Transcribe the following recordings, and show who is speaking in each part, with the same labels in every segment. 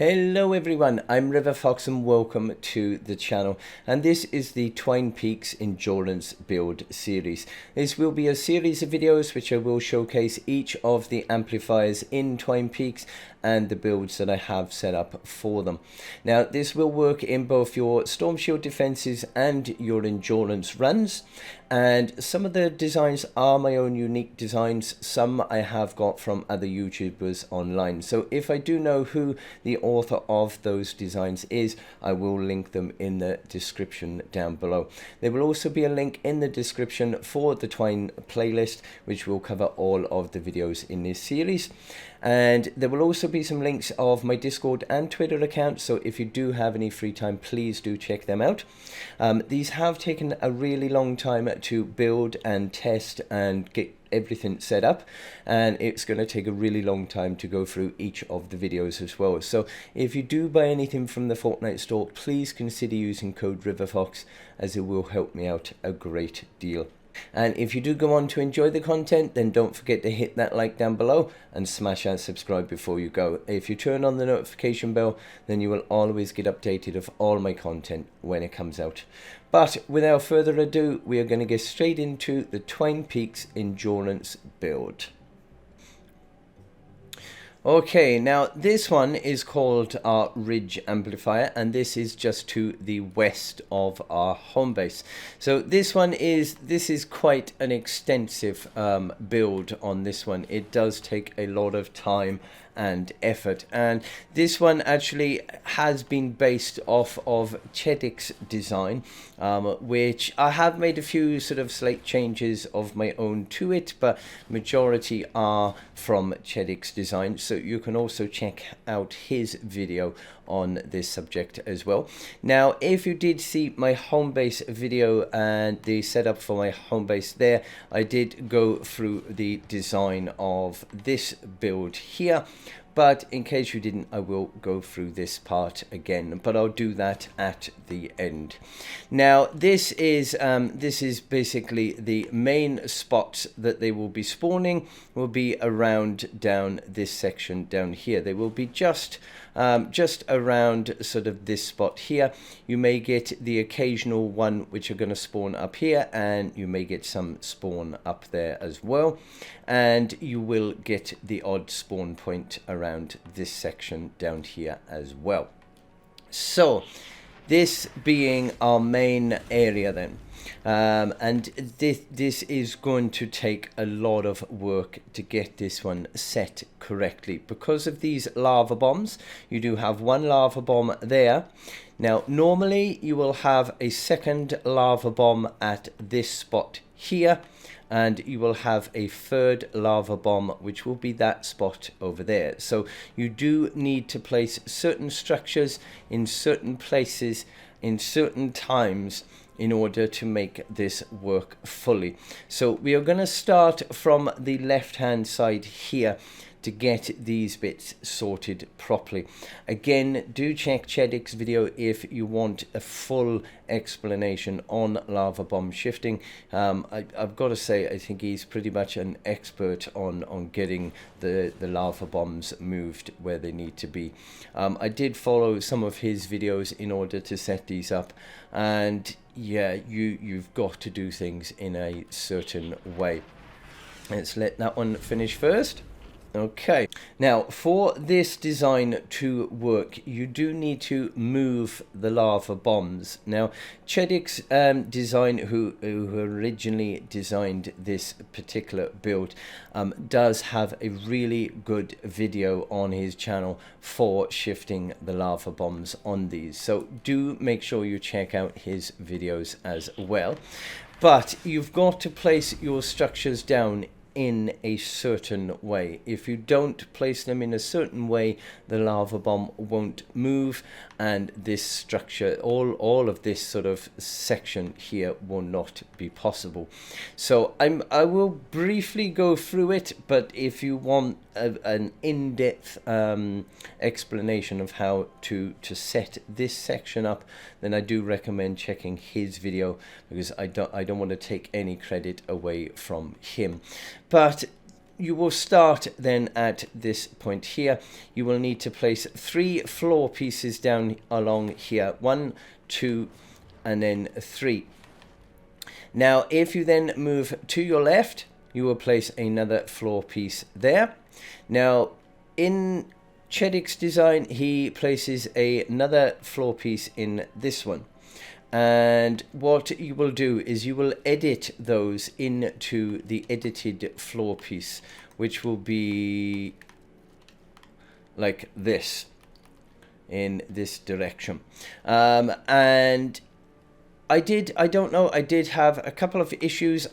Speaker 1: Hello everyone, I'm River Fox and welcome to the channel, and this is the Twine Peaks Endurance build series. This will be a series of videos which I will showcase each of the amplifiers in Twine Peaks and the builds that I have set up for them. Now this will work in both your Storm Shield defenses and your endurance runs, and some of the designs are my own unique designs. Some I have got from other YouTubers online, so if I do know who the author of those designs is, I will link them in the description down below. There will also be a link in the description for the Twine playlist, which will cover all of the videos in this series. And there will also be some links of my Discord and Twitter accounts, so if you do have any free time, please do check them out. These have taken a really long time to build and test and get everything set up, and it's going to take a really long time to go through each of the videos as well. So if you do buy anything from the Fortnite store, please consider using code RiverFox, as it will help me out a great deal. And if you do go on to enjoy the content, then don't forget to hit that like down below and smash that subscribe before you go. If you turn on the notification bell, then you will always get updated of all my content when it comes out. But without further ado, we are going to get straight into the Twine Peaks Endurance build. Okay, now this one is called our Ridge amplifier, and this is just to the west of our home base. So this is quite an extensive build on this one. It does take a lot of time and effort, and this one actually has been based off of Chedic's design, which I have made a few sort of slight changes of my own to it, but majority are from Chedic's design. So you can also check out his video on this subject as well. Now if you did see my home base video and the setup for my home base there, I did go through the design of this build here, but in case you didn't, I will go through this part again, but I'll do that at the end. Now this is basically the main spots that they will be spawning will be around down this section down here. They will be just around sort of this spot here. You may get the occasional one which are going to spawn up here, and you may get some spawn up there as well, and you will get the odd spawn point around this section down here as well. So this being our main area then, and this is going to take a lot of work to get this one set correctly because of these lava bombs. You do have one lava bomb there. Now normally you will have a second lava bomb at this spot here, and you will have a third lava bomb which will be that spot over there. So you do need to place certain structures in certain places in certain times in order to make this work fully. So we are going to start from the left hand side here to get these bits sorted properly. Again, do check Chedic's video if you want a full explanation on lava bomb shifting. I've got to say, I think he's pretty much an expert on getting the lava bombs moved where they need to be. I did follow some of his videos in order to set these up, and yeah, you've got to do things in a certain way. Let's let that one finish first. Okay, now for this design to work, you do need to move the lava bombs. Now Chedic's design, who originally designed this particular build, does have a really good video on his channel for shifting the lava bombs on these, so do make sure you check out his videos as well. But you've got to place your structures down in a certain way. If you don't place them in a certain way, the lava bomb won't move, and this structure, all of this sort of section here, will not be possible. So I will briefly go through it, but if you want an in-depth explanation of how to set this section up, then I do recommend checking his video, because I don't want to take any credit away from him. But you will start then at this point here. You will need to place 3 floor pieces down along here. 1, 2, and then 3. Now, if you then move to your left, you will place another floor piece there. Now, in Chedic's design, he places another floor piece in this one. And what you will do is you will edit those into the edited floor piece, which will be like this, in this direction. And I don't know, I did have a couple of issues.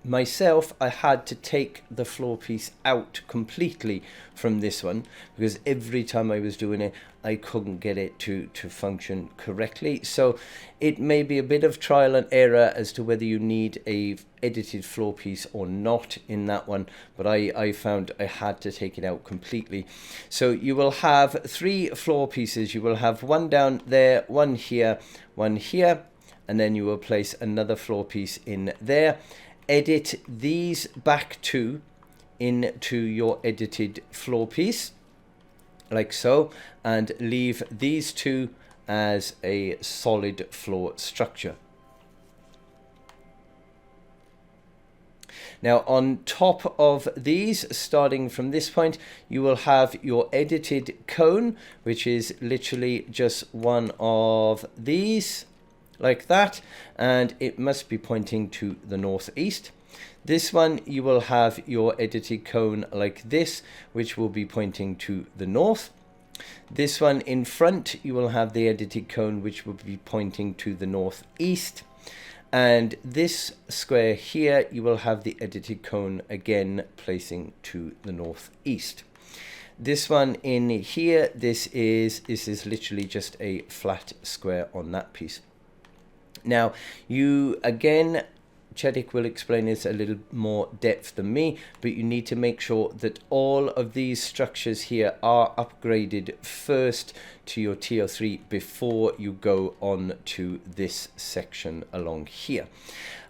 Speaker 1: Myself, I had to take the floor piece out completely from this one, because every time I was doing it, I couldn't get it to function correctly. So it may be a bit of trial and error as to whether you need a edited floor piece or not in that one, but I found I had to take it out completely. So you will have 3 floor pieces. You will have one down there, one here, and then you will place another floor piece in there. Edit these back 2 into your edited floor piece, like so, and leave these 2 as a solid floor structure. Now, on top of these, starting from this point, you will have your edited cone, which is literally just one of these, like that, and it must be pointing to the northeast. This one, you will have your edited cone like this, which will be pointing to the north. This one in front, you will have the edited cone, which will be pointing to the northeast. And this square here, you will have the edited cone again placing to the northeast. This one in here, this is literally just a flat square on that piece. Now, you again, Chedic will explain this a little more depth than me, but you need to make sure that all of these structures here are upgraded first to your tier 3 before you go on to this section along here.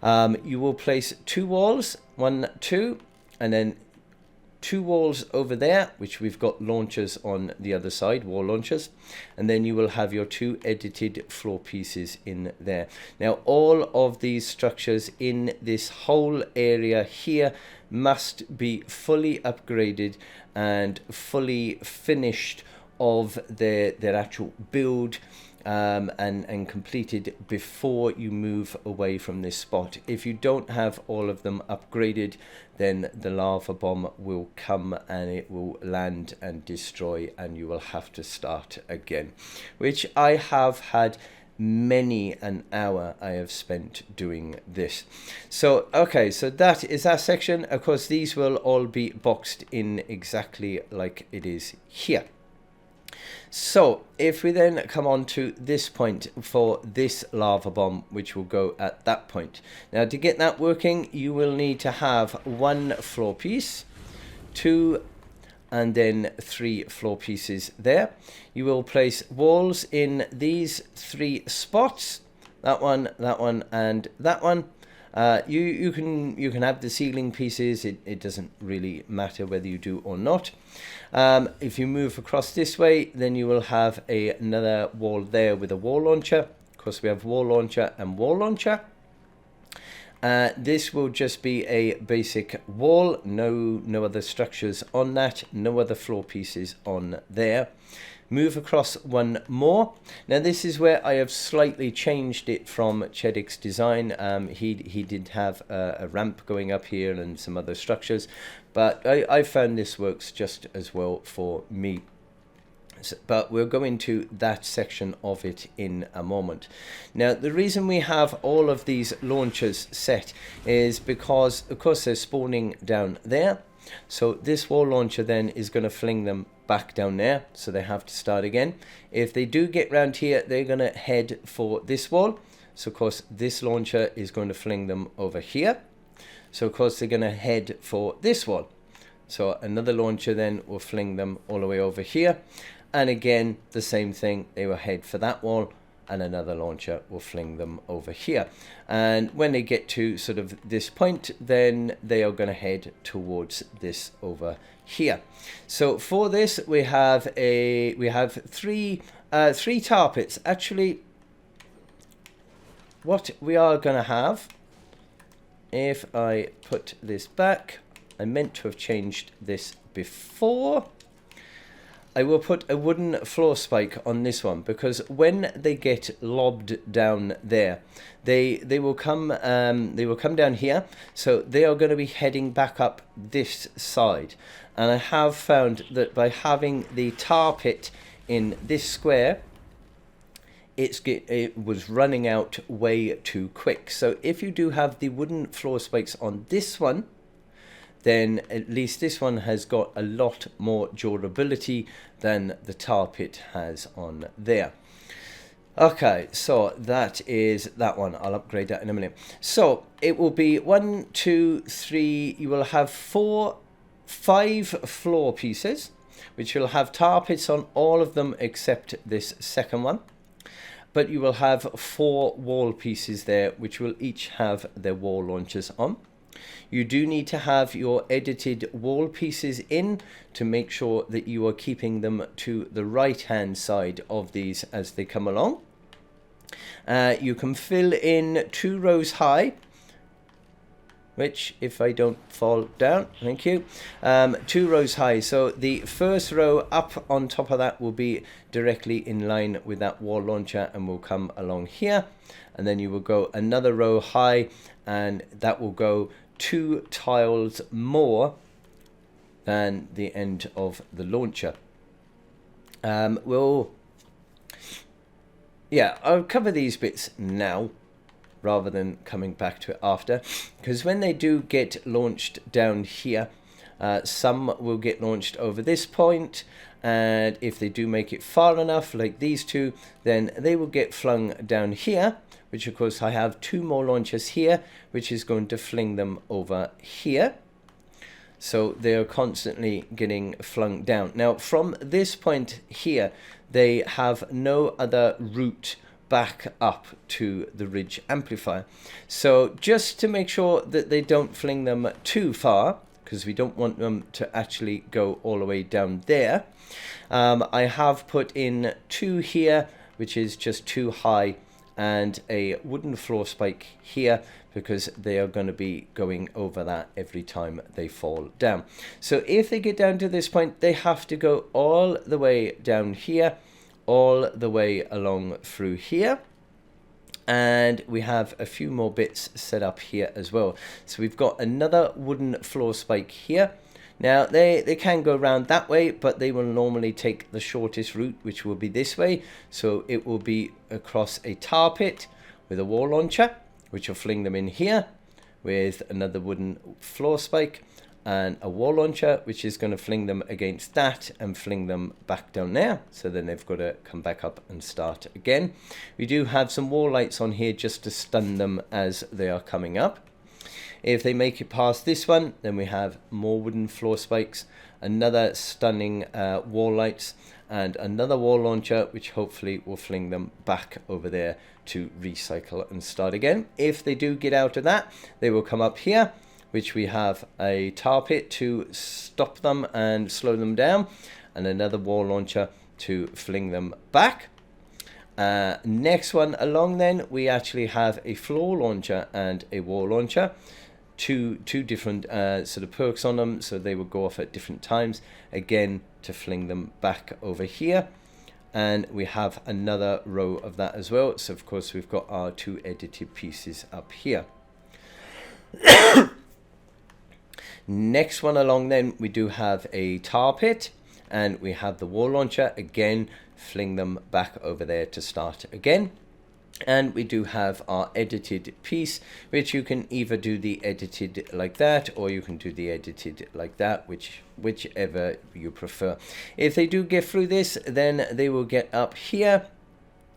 Speaker 1: You will place 2 walls, 1, 2, and then 2 walls over there, which we've got launchers on the other side, wall launchers, and then you will have your 2 edited floor pieces in there. Now, all of these structures in this whole area here must be fully upgraded and fully finished of their actual build, and completed before you move away from this spot. If you don't have all of them upgraded, then the lava bomb will come and it will land and destroy, and you will have to start again, which I have had many an hour I have spent doing this. So okay, so that is that section. Of course, these will all be boxed in exactly like it is here. So if we then come on to this point for this lava bomb, which will go at that point. Now, to get that working, you will need to have 1 floor piece, 2, and then 3 floor pieces there. You will place walls in these 3 spots, that one, and that one. You can have the ceiling pieces. It doesn't really matter whether you do or not. If you move across this way, then you will have another wall there with a wall launcher. Of course, we have wall launcher and wall launcher. This will just be a basic wall, no other structures on that, no other floor pieces on there. Move across 1 more. Now, this is where I have slightly changed it from Chedic's design. He did have a ramp going up here and some other structures, but I found this works just as well for me. But we'll go into that section of it in a moment. Now, the reason we have all of these launchers set is because, of course, they're spawning down there. So this wall launcher then is going to fling them back down there, so they have to start again. If they do get round here, they're going to head for this wall. So, of course, this launcher is going to fling them over here. So, of course, they're going to head for this wall. So another launcher then will fling them all the way over here. And again, the same thing, they will head for that wall. and another launcher will fling them over here. And when they get to sort of this point, then they are going to head towards this over here. So for this, we have three tar pits. Actually, what we are going to have, if I put this back, I meant to have changed this before. I will put a wooden floor spike on this one, because when they get lobbed down there, they will come down here. So they are going to be heading back up this side. And I have found that by having the tar pit in this square, it was running out way too quick. So if you do have the wooden floor spikes on this one, then at least this one has got a lot more durability than the tar pit has on there. Okay, so that is that one. I'll upgrade that in a minute. So it will be 1, 2, 3. You will have 5 floor pieces, which will have tar pits on all of them except this second one. But you will have 4 wall pieces there, which will each have their wall launchers on. You do need to have your edited wall pieces in to make sure that you are keeping them to the right hand side of these as they come along. You can fill in 2 rows high, which, if I don't fall down, thank you, 2 rows high. So the first row up on top of that will be directly in line with that wall launcher and will come along here. And then you will go another row high, and that will go 2 tiles more than the end of the launcher. I'll cover these bits now rather than coming back to it after, because when they do get launched down here, some will get launched over this point, and if they do make it far enough, like these two, then they will get flung down here, which of course I have 2 more launchers here, which is going to fling them over here. So they are constantly getting flung down. Now from this point here, they have no other route back up to the ridge amplifier. So just to make sure that they don't fling them too far, because we don't want them to actually go all the way down there, I have put in 2 here, which is just too high, and a wooden floor spike here, because they are going to be going over that every time they fall down. So if they get down to this point, they have to go all the way down here, all the way along through here. And we have a few more bits set up here as well. So we've got another wooden floor spike here. Now they can go around that way, but they will normally take the shortest route, which will be this way. So it will be across a tar pit with a wall launcher, which will fling them in here with another wooden floor spike, and a wall launcher, which is going to fling them against that and fling them back down there. So then they've got to come back up and start again. We do have some wall lights on here just to stun them as they are coming up. If they make it past this one, then we have more wooden floor spikes, another stunning wall lights, and another wall launcher, which hopefully will fling them back over there to recycle and start again. If they do get out of that, they will come up here, which we have a tar pit to stop them and slow them down, and another wall launcher to fling them back. Next one along, then we actually have a floor launcher and a wall launcher. Two different sort of perks on them, so they will go off at different times, again to fling them back over here. And we have another row of that as well. So of course we've got our 2 edited pieces up here. Next one along, then we do have a tar pit, and we have the wall launcher, again fling them back over there to start again. And we do have our edited piece, which you can either do the edited like that, or you can do the edited like that, whichever you prefer. If they do get through this, then they will get up here,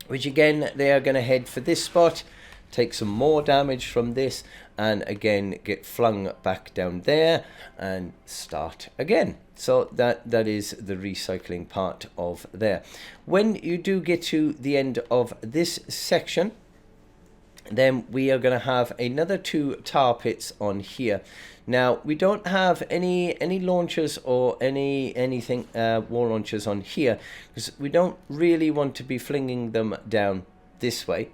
Speaker 1: which again, they are going to head for this spot, take some more damage from this, and again get flung back down there and start again. So that is the recycling part of there. When you do get to the end of this section, then we are going to have another 2 tar pits on here. Now we don't have any launchers or anything wall launchers on here, because we don't really want to be flinging them down this way.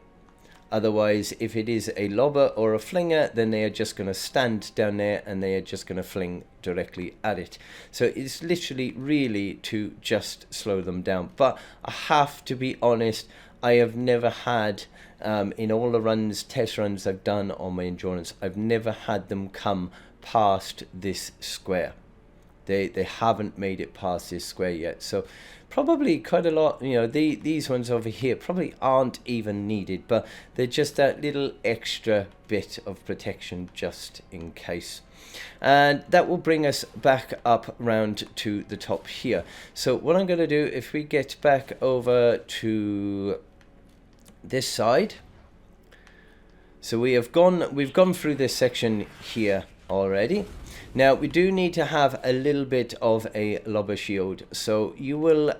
Speaker 1: Otherwise, if it is a lobber or a flinger, then they are just going to stand down there and they are just going to fling directly at it. So it's literally really to just slow them down. But I have to be honest, I have never had, in all the test runs I've done on my endurance, I've never had them come past this square. They haven't made it past this square yet. So probably quite a lot, you know, these ones over here probably aren't even needed, but they're just that little extra bit of protection just in case. And that will bring us back up round to the top here. So what I'm going to do, if we get back over to this side, so we've gone through this section here already. Now we do need to have a little bit of a lobber shield, so you will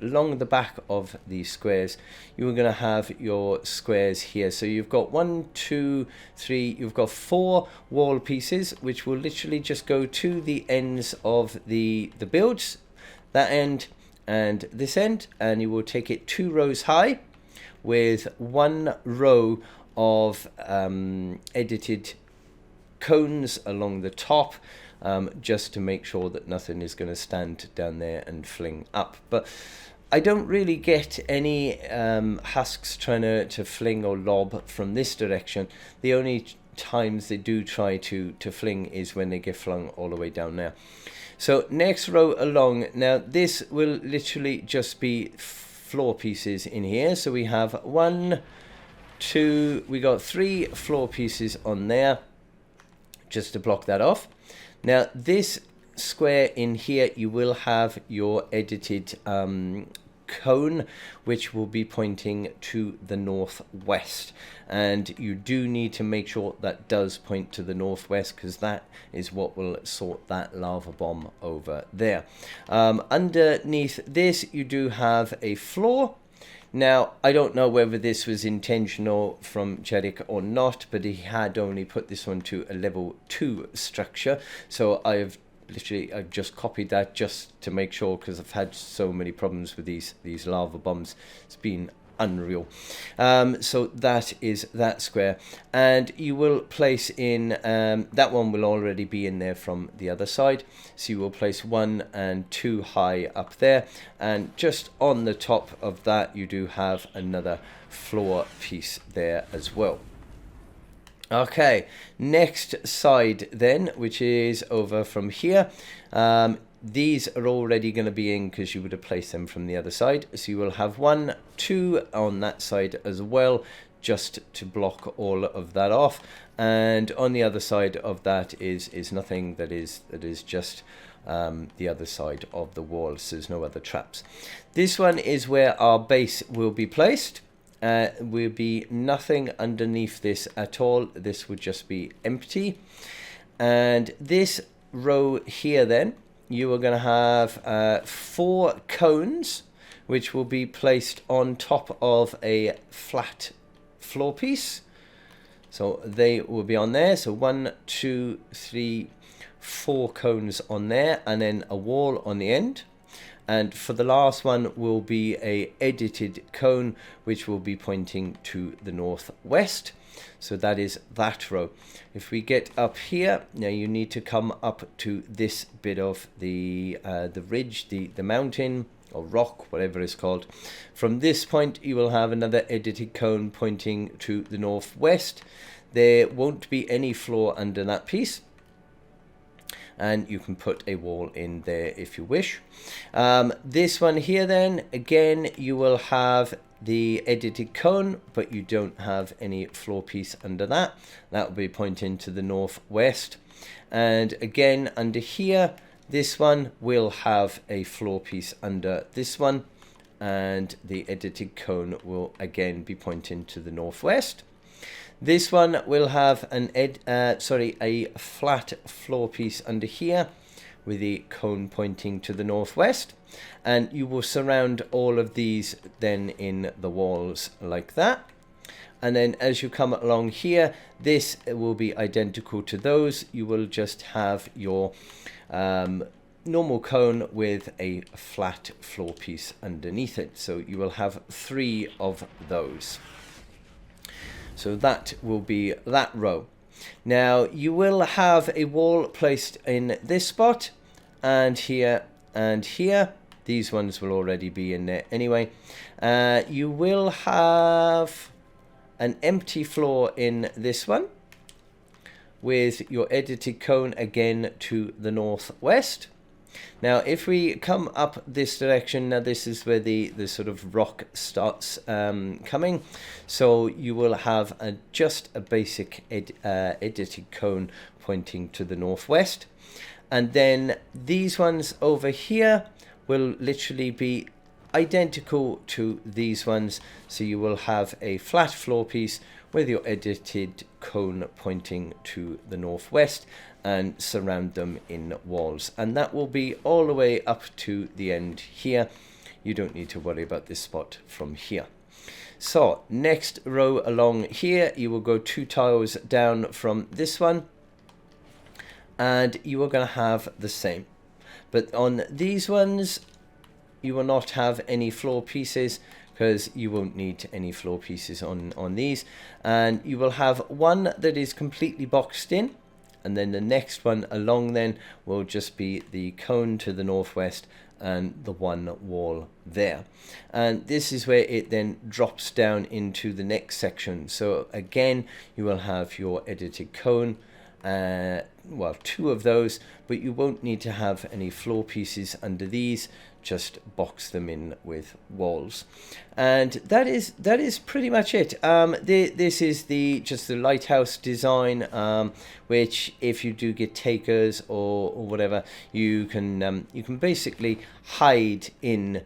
Speaker 1: along the back of these squares you're going to have your squares here. So you've got 1, 2, 3, you've got 4 wall pieces which will literally just go to the ends of the builds, that end and this end, and you will take it 2 rows high with 1 row of edited cones along the top, just to make sure that nothing is going to stand down there and fling up. But I don't really get any husks trying to fling or lob from this direction. The only times they do try to fling is when they get flung all the way down there. So next row along, now this will literally just be floor pieces in here. So we have 1, 2, we got 3 floor pieces on there, just to block that off. Now this square in here, you will have your edited cone, which will be pointing to the northwest, and you do need to make sure that does point to the northwest, because that is what will sort that lava bomb over there. Underneath this you do have a floor. Now, I don't know whether this was intentional from Chedic or not, but he had only put this one to a level 2 structure. So I've just copied that just to make sure, because I've had so many problems with these lava bombs. It's been unreal. So that is that square, and you will place in that one will already be in there from the other side, so you will place 1 and 2 high up there, and just on the top of that you do have another floor piece there as well. Okay, next side then, which is over from here. These are already going to be in because you would have placed them from the other side. So you will have 1, 2 on that side as well, just to block all of that off. And on the other side of that is nothing. That is just the other side of the wall. So there's no other traps. This one is where our base will be placed. Will be nothing underneath this at all. This would just be empty. And this row here then, you are going to have 4 cones, which will be placed on top of a flat floor piece. So they will be on there. So 1, 2, 3, 4 cones on there, and then a wall on the end. And for the last one will be a edited cone, which will be pointing to the northwest. So that is that row. If we get up here, now you need to come up to this bit of the ridge, the mountain or rock, whatever it's called. From this point, you will have another edited cone pointing to the northwest. There won't be any floor under that piece, and you can put a wall in there if you wish. This one here then, again, you will have the edited cone, but you don't have any floor piece under that. That will be pointing to the northwest. And again, under here, this one will have a floor piece under this one, and the edited cone will again be pointing to the northwest. This one will have a flat floor piece under here with the cone pointing to the northwest, and you will surround all of these then in the walls like that. And then as you come along here, this will be identical to those. You will just have your normal cone with a flat floor piece underneath it. So you will have 3 of those. So that will be that row. Now you will have a wall placed in this spot and here and here. These ones will already be in there anyway. You will have an empty floor in this one with your edited cone again to the northwest. Now if we come up this direction, now this is where the sort of rock starts coming, so you will have just a basic edited cone pointing to the northwest, and then these ones over here will literally be identical to these ones, so you will have a flat floor piece with your edited cone pointing to the northwest and surround them in walls, and that will be all the way up to the end here. You don't need to worry about this spot from here. So next row along here, you will go 2 tiles down from this one, and you are going to have the same, but on these ones you will not have any floor pieces because you won't need any floor pieces on these, and you will have one that is completely boxed in, and then the next one along then will just be the cone to the northwest and the one wall there, and this is where it then drops down into the next section. So again you will have your edited cone, well, 2 of those, but you won't need to have any floor pieces under these. Just box them in with walls, and that is pretty much it. This is just the lighthouse design, which if you do get takers or whatever, you can basically hide in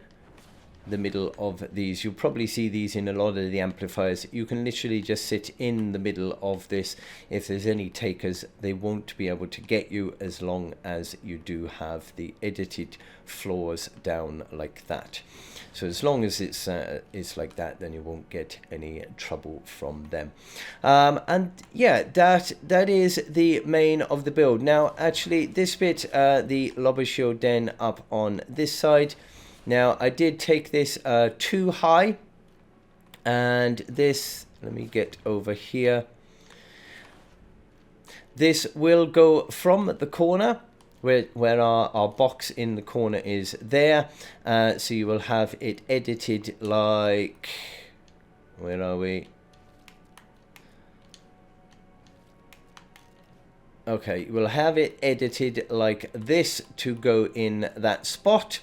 Speaker 1: the middle of these. You'll probably see these in a lot of the amplifiers. You can literally just sit in the middle of this. If there's any takers, they won't be able to get you as long as you do have the edited floors down like that. So as long as it's like that, then you won't get any trouble from them. And yeah, that is the main of the build. Now actually this bit, the lobby shield den up on this side. Now I did take this too high, and this, let me get over here, this will go from the corner where our box in the corner is there, so you will have it edited like, where are we? Okay, you will have it edited like this to go in that spot.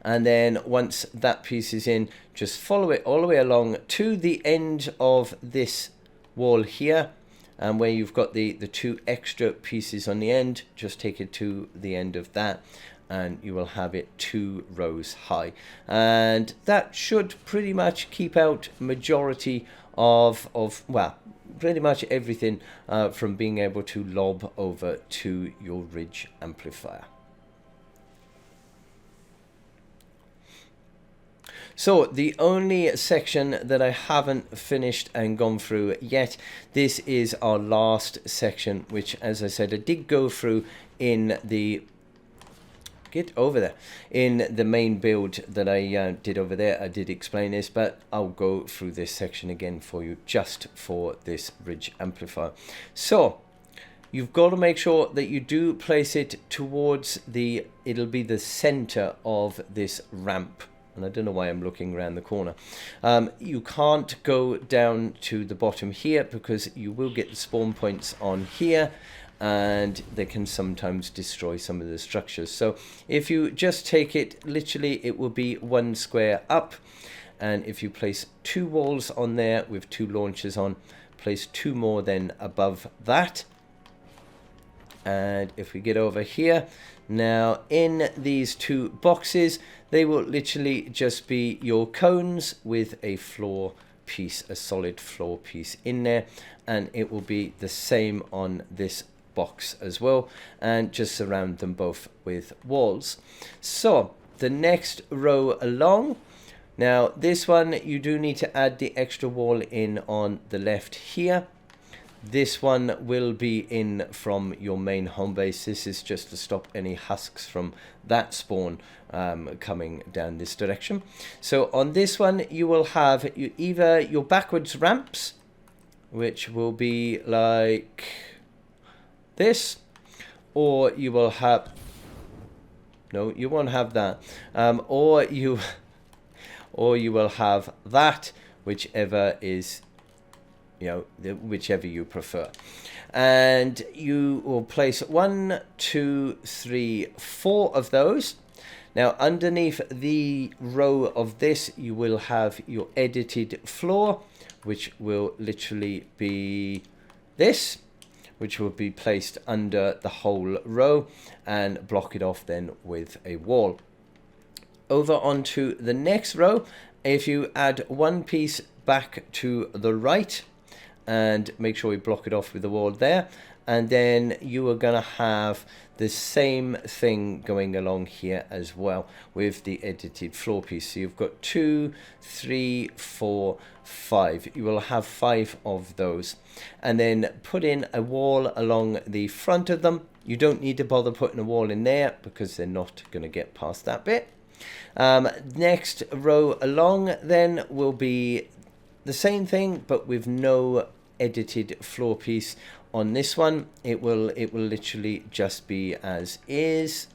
Speaker 1: And then once that piece is in, just follow it all the way along to the end of this wall here, and where you've got the 2 extra pieces on the end, just take it to the end of that, and you will have it 2 rows high. And that should pretty much keep out majority of well, pretty much everything from being able to lob over to your Ridge amplifier. So the only section that I haven't finished and gone through yet, this is our last section, which, as I said, I did go through in the in the main build that I did over there. I did explain this, but I'll go through this section again for you just for this Ridge amplifier. So you've got to make sure that you do place it towards it'll be the center of this ramp. And I don't know why I'm looking around the corner. You can't go down to the bottom here because you will get the spawn points on here, and they can sometimes destroy some of the structures. So if you just take it literally, it will be 1 square up, and if you place 2 walls on there with 2 launchers on, place 2 more then above that. And if we get over here, now in these 2 boxes, they will literally just be your cones with a floor piece, a solid floor piece in there, and it will be the same on this box as well, and just surround them both with walls. So the next row along, now this one you do need to add the extra wall in on the left here. This one will be in from your main home base. This is just to stop any husks from that spawn coming down this direction. So on this one you will have either your backwards ramps, which will be like this, or you will have, no, you won't have that, or you will have that, whichever is, you know, whichever you prefer. And you will place 1, 2, 3, 4 of those. Now underneath the row of this you will have your edited floor, which will literally be this, which will be placed under the whole row and block it off then with a wall. Over onto the next row, if you add one piece back to the right and make sure you block it off with the wall there, and then you are going to have the same thing going along here as well with the edited floor piece. So you've got 2, 3, 4, 5. You will have 5 of those, and then put in a wall along the front of them. You don't need to bother putting a wall in there because they're not going to get past that bit. Next row along then will be the same thing, but with no edited floor piece on this one. It will literally just be as is.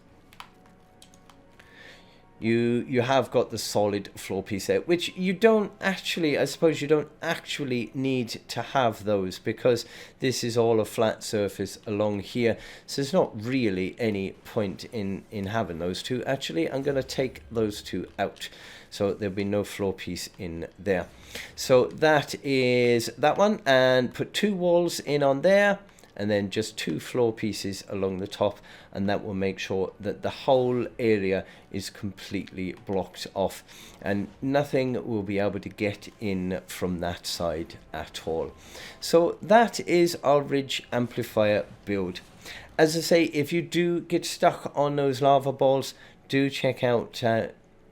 Speaker 1: You have got the solid floor piece there, which you don't actually, I suppose you don't actually need to have those, because this is all a flat surface along here, so there's not really any point in having those two. Actually, I'm going to take those two out, so there'll be no floor piece in there. So that is that one, and put 2 walls in on there, and then just 2 floor pieces along the top, and that will make sure that the whole area is completely blocked off and nothing will be able to get in from that side at all. So that is our ridge amplifier build. As I say, if you do get stuck on those lava balls, do check out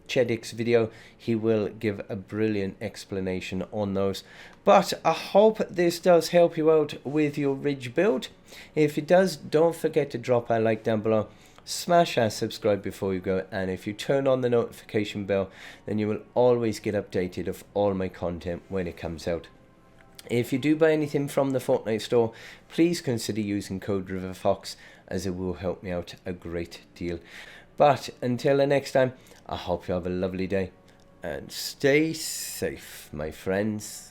Speaker 1: Chedic's video. He will give a brilliant explanation on those. But I hope this does help you out with your ridge build. If it does, don't forget to drop a like down below, smash that subscribe before you go, and if you turn on the notification bell, then you will always get updated of all my content when it comes out. If you do buy anything from the Fortnite store, please consider using code RiverFox, as it will help me out a great deal. But until the next time, I hope you have a lovely day and stay safe, my friends.